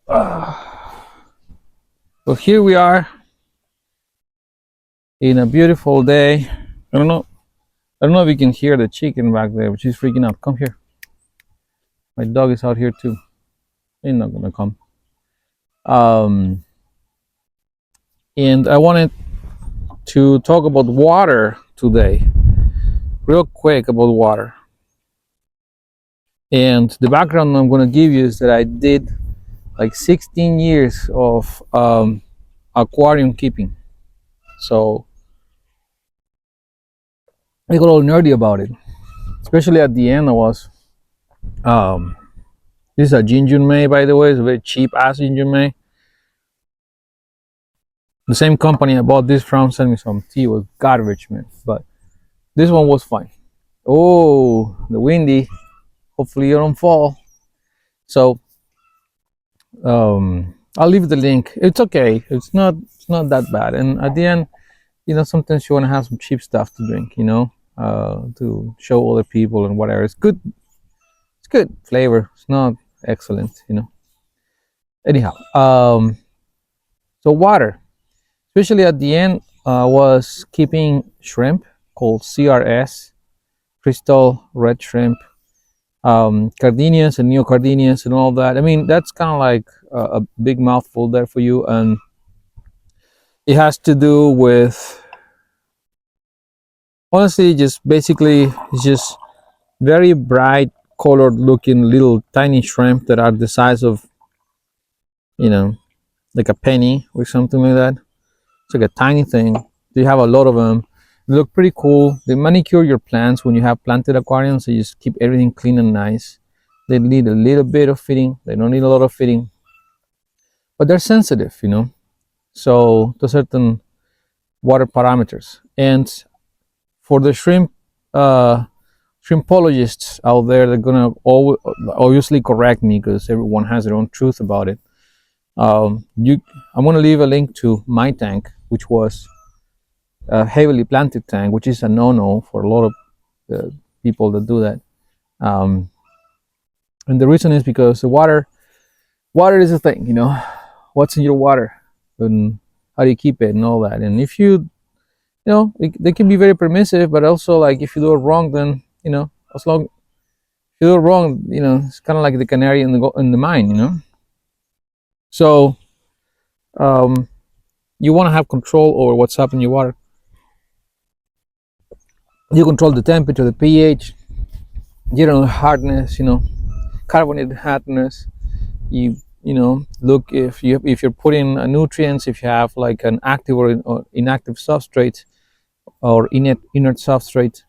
So here we are in a beautiful day. I don't know. I don't know if you can hear the chicken back there, but she's freaking out. Come here. My dog is out here too. He's not gonna come. Um, and I wanted to talk about water today, real quick about water. And the background I'm gonna give you is that I did like 16 years of aquarium keeping. So I got all nerdy about it, especially at the end. I was um, this is a ginger may, by the way. It's a very cheap ass ginger may. The same company I bought this from sent me some tea. It was garbage, man. But this one was fine. Oh, the windy. Hopefully you don't fall. So I'll leave the link. It's okay. It's not that bad. And at the end, sometimes you want to have some cheap stuff to drink. To show other people and whatever. It's good. It's good flavor. It's not excellent. Anyhow, so water, especially at the end, was keeping shrimp called CRS, crystal red shrimp, cardenias and neocardenias and all that. I mean, that's kind of like a big mouthful there for you, and it has to do with, honestly, just basically it's just very bright colored looking little tiny shrimp that are the size of, you know like a penny or something like that. It's like a tiny thing. They have a lot of them. They look pretty cool. They manicure your plants when you have planted aquariums. So you just keep everything clean and nice. They need a little bit of feeding. They don't need a lot of feeding, but they're sensitive, so to certain water parameters. And for the shrimpologists out there, they're gonna obviously correct me because everyone has their own truth about it. I'm going to leave a link to my tank, which was a heavily planted tank, which is a no-no for a lot of people that do that. And the reason is because the water is a thing. What's in your water and how do you keep it and all that. And if they can be very permissive, but also like if you do it wrong, then as long if you do it wrong, it's kind of like the canary in the mine. So you want to have control over what's happening in your water. You control the temperature, the pH, hardness, carbonated hardness. You look if you're putting nutrients, if you have like an active or inactive substrate or inert substrate.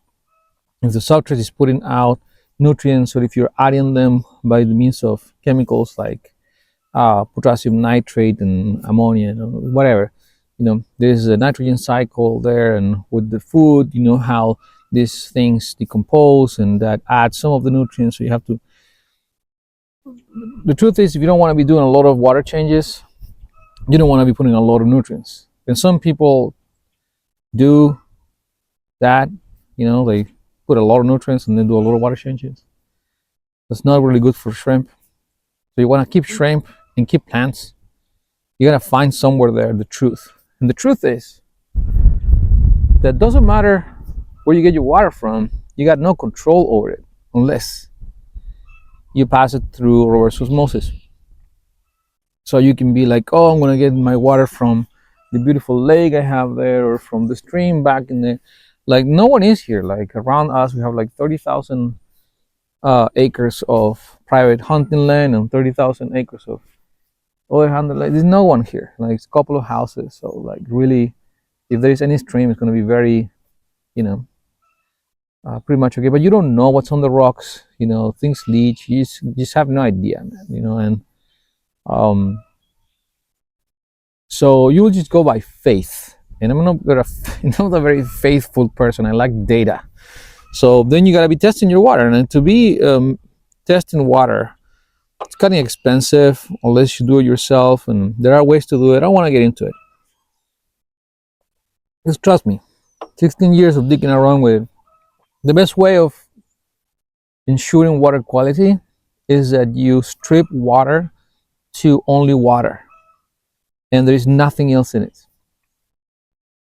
If the substrate is putting out nutrients, or if you're adding them by the means of chemicals like potassium nitrate and ammonia, whatever. There's a nitrogen cycle there, and with the food, how these things decompose, and that adds some of the nutrients. So you have to. The truth is, if you don't want to be doing a lot of water changes, you don't want to be putting a lot of nutrients. And some people do that. They put a lot of nutrients and then do a lot of water changes. That's not really good for shrimp. So you want to keep shrimp and keep plants. You gotta find somewhere there the truth. And the truth is that doesn't matter where you get your water from, you got no control over it unless you pass it through reverse osmosis. So you can be like, oh, I'm gonna get my water from the beautiful lake I have there, or from the stream back in there. Like, no one is here. Like, around us we have like 30,000 acres of private hunting land and 30,000 acres of other hunting land. There's no one here. Like, it's a couple of houses. So like, really, if there is any stream, it's going to be very, pretty much okay. But you don't know what's on the rocks. Things leach. You just have no idea, man. And so you will just go by faith. And I'm not a very faithful person. I like data. So then you got to be testing your water, and to be testing water, it's kind of expensive unless you do it yourself. And there are ways to do it. I don't want to get into it. Just trust me. 16 years of digging around with it. The best way of ensuring water quality is that you strip water to only water, and there is nothing else in it.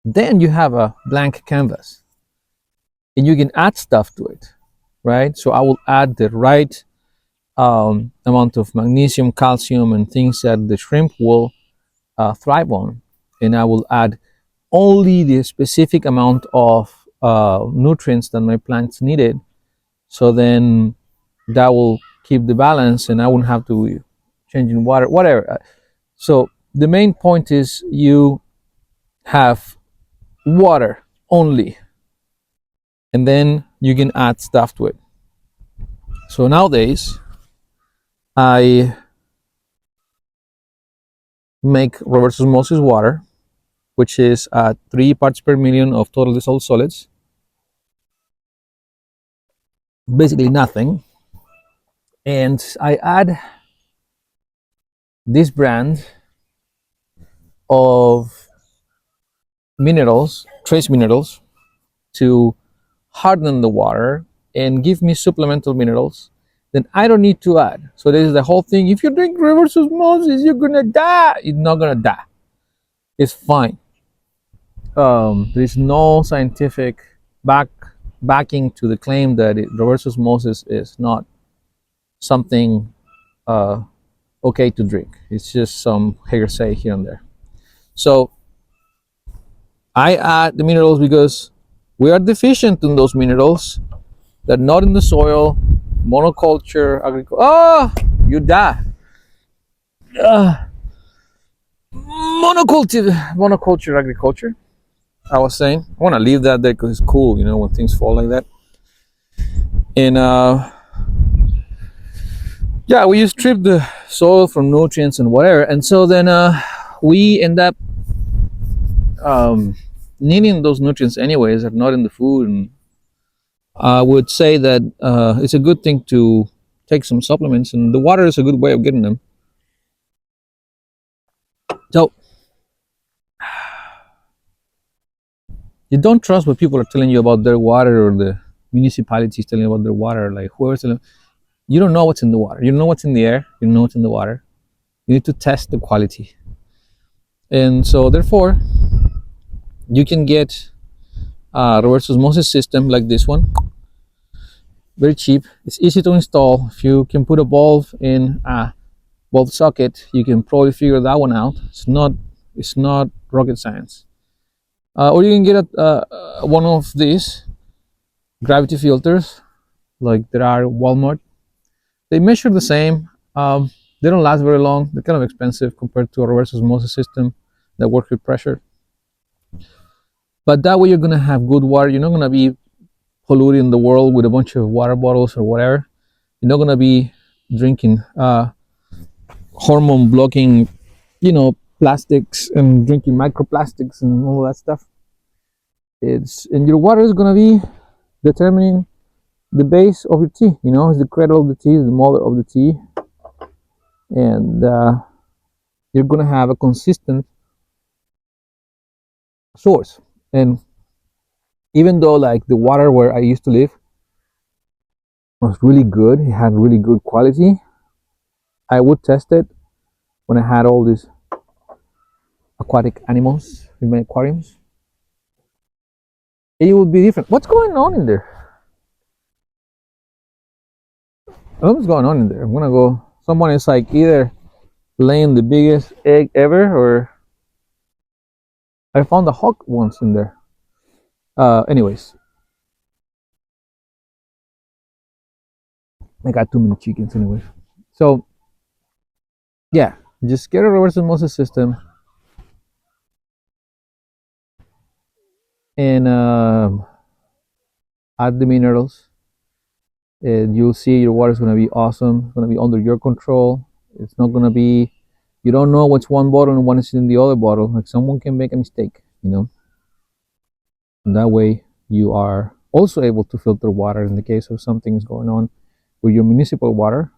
Then you have a blank canvas, and you can add stuff to it, right? So I will add the right amount of magnesium, calcium, and things that the shrimp will thrive on, and I will add only the specific amount of nutrients that my plants needed. So then that will keep the balance, and I won't have to change in water, whatever. So the main point is you have water only, and then you can add stuff to it. So nowadays I make reverse osmosis water, which is 3 parts per million of total dissolved solids, basically nothing. And I add this brand of minerals, trace minerals, to harden the water and give me supplemental minerals. Then I don't need to add. So this is the whole thing. If you drink reverse osmosis, you're gonna die. You're not gonna die. It's fine. There is no scientific backing to the claim that reverse osmosis is not something uh, okay to drink. It's just some hearsay here and there. So I add the minerals because we are deficient in those minerals. They're not in the soil. Monoculture agriculture. Ah, you die. Monoculture agriculture. I was saying, I want to leave that there because it's cool, when things fall like that. And yeah, we just strip the soil from nutrients and whatever, and so then we end up needing those nutrients anyways. Are not in the food, and I would say that it's a good thing to take some supplements, and the water is a good way of getting them. So you don't trust what people are telling you about their water, or the municipalities telling you about their water. Like whoever's telling you, don't know what's in the water. You don't know what's in the air. You don't know what's in the water. You need to test the quality, and so therefore you can get a reverse osmosis system like this one. Very cheap. It's easy to install. If you can put a bulb in a bulb socket, you can probably figure that one out. It's not rocket science. Or you can get one of these gravity filters, like there are at Walmart. They measure the same. They don't last very long. They're kind of expensive compared to a reverse osmosis system that works with pressure. But that way you're gonna have good water. You're not gonna be polluting the world with a bunch of water bottles or whatever. You're not gonna be drinking hormone blocking, plastics, and drinking microplastics and all that stuff. And your water is gonna be determining the base of your tea. It's the cradle of the tea, the mother of the tea, and you're gonna have a consistent source. And even though like the water where I used to live was really good, it had really good quality, I would test it when I had all these aquatic animals in my aquariums. It would be different. What's going on in there? What's going on in there? I'm gonna go. Someone is like either laying the biggest egg ever, or I found a hawk once in there. Anyways, I got too many chickens anyways. So yeah, just get a reverse osmosis system, and add the minerals, and you'll see your water is going to be awesome. It's going to be under your control. It's not going to be, you don't know what's one bottle and what is in the other bottle. Like someone can make a mistake, and that way you are also able to filter water in the case of something's going on with your municipal water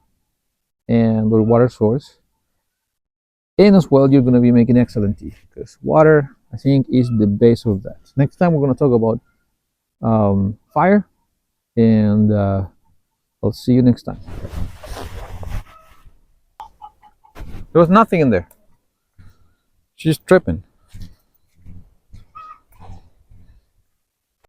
and your water source. And as well, you're going to be making excellent tea, because water, I think, is the base of that. Next time we're going to talk about fire, and I'll see you next time. There was nothing in there. She's tripping.